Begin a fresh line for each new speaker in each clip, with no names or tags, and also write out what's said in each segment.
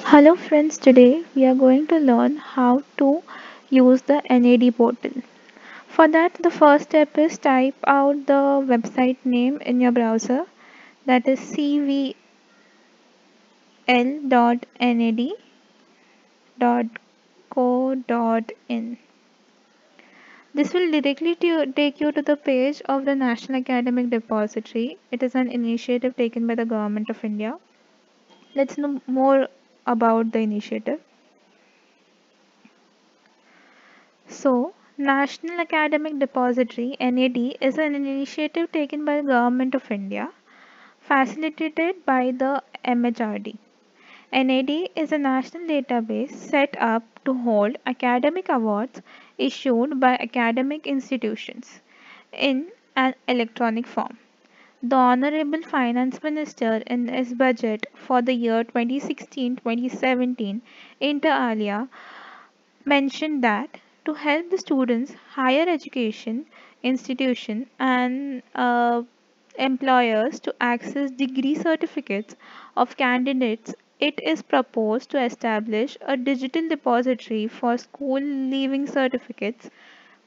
Hello friends, today we are going to learn how to use the NAD portal. For that, the first step is type out the website name in your browser, that is cvl.nad.co.in. This will directly take you to the page of the National Academic Depository. It is an initiative taken by the Government of India. Let's know more about the initiative. So, National Academic Depository (NAD) is an initiative taken by the Government of India, facilitated by the MHRD. NAD is a national database set up to hold academic awards issued by academic institutions in an electronic form. The Honorable Finance Minister in his budget for the year 2016-2017 inter alia mentioned that to help the students, higher education institution and employers to access degree certificates of candidates, it is proposed to establish a digital depository for school leaving certificates,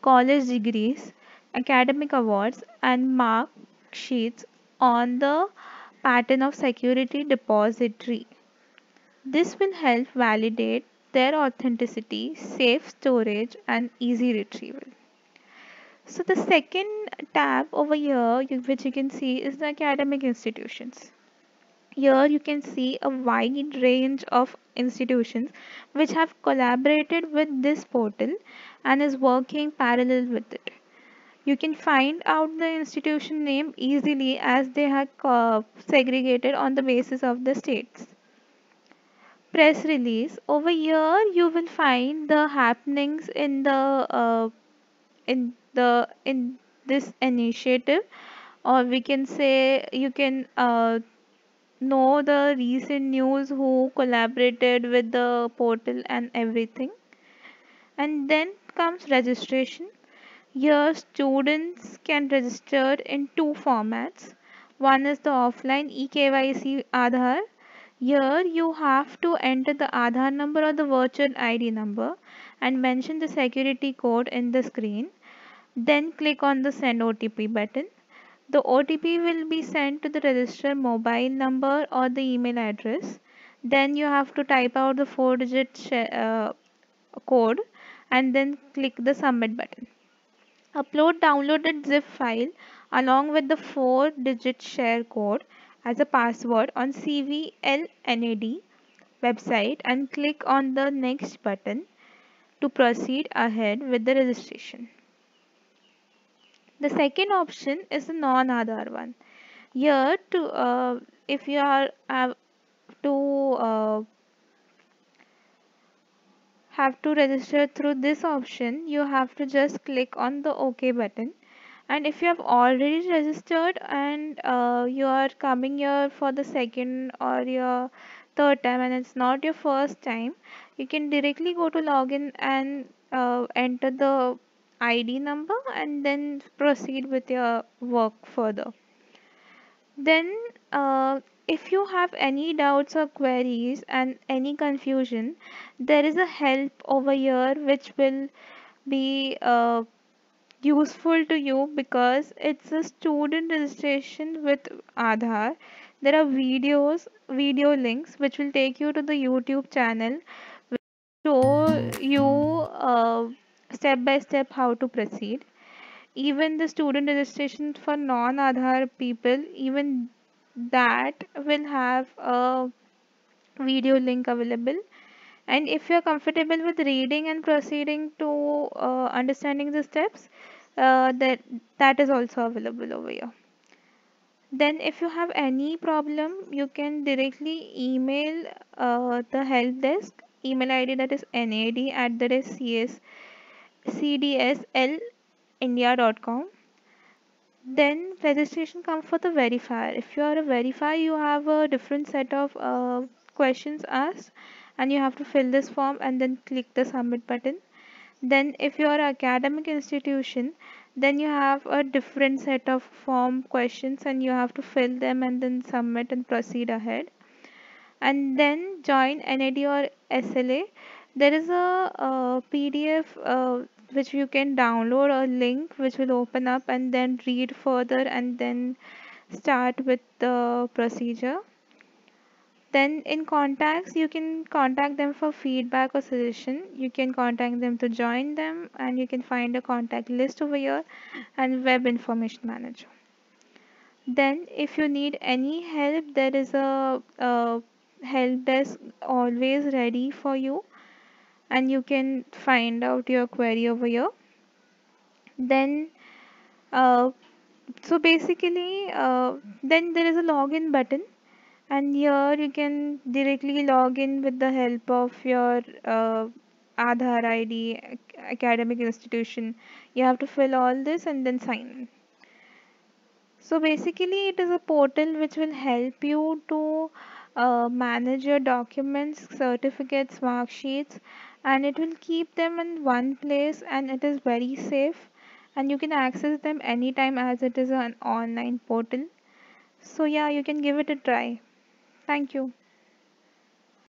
college degrees, academic awards, and mark sheets on the pattern of security depository. This will help validate their authenticity, safe storage, and easy retrieval. So the second tab over here, which you can see, is the academic institutions. Here you can see a wide range of institutions which have collaborated with this portal and is working parallel with it. You can find out the institution name easily as they are segregated on the basis of the states. Press release. Over here you will find the happenings in this initiative, or we can say you can know the recent news who collaborated with the portal and everything. And then comes registration. Here students can register in two formats. One is the offline eKYC Aadhaar. Here you have to enter the Aadhaar number or the virtual ID number and mention the security code in the screen. Then click on the send OTP button. The OTP will be sent to the registered mobile number or the email address. Then you have to type out the 4-digit code and then click the submit button. Upload downloaded zip file along with the 4-digit share code as a password on CVLNAD website and click on the next button to proceed ahead with the registration. The second option is the non-Aadhaar one. Here to if you are to uh, have to register through this option, you have to just click on the OK button. And if you have already registered and you are coming here for the second or your third time and it's not your first time, you can directly go to login and enter the ID number and then proceed with your work further. Then, if you have any doubts or queries and any confusion, there is a help over here which will be useful to you because it's a student registration with Aadhaar. There are video links which will take you to the YouTube channel, which show you step by step how to proceed. Even the student registration for non-Aadhaar people, even that will have a video link available. And if you're comfortable with reading and proceeding to understanding the steps, that is also available over here. Then if you have any problem, you can directly email the help desk email ID, that is nad@cdslindia.com. Then registration comes for the verifier. If you are a verifier, you have a different set of questions asked and you have to fill this form and then click the submit button. Then if you are an academic institution, then you have a different set of form questions and you have to fill them and then submit and proceed ahead. and then join NAD or SLA. There is a PDF which you can download, a link which will open up, and then read further and then start with the procedure. Then in contacts, you can contact them for feedback or suggestion. You can contact them to join them, and you can find a contact list over here and web information manager. Then if you need any help, there is a help desk always ready for you, and you can find out your query over here. Then uh, so basically then there is a login button, and here you can directly log in with the help of your Aadhaar ID, academic institution. You have to fill all this and then sign in. So basically, it is a portal which will help you to manage your documents, certificates, mark sheets, and it will keep them in one place, and it is very safe, and you can access them anytime as it is an online portal. So yeah, you can give it a try. Thank you.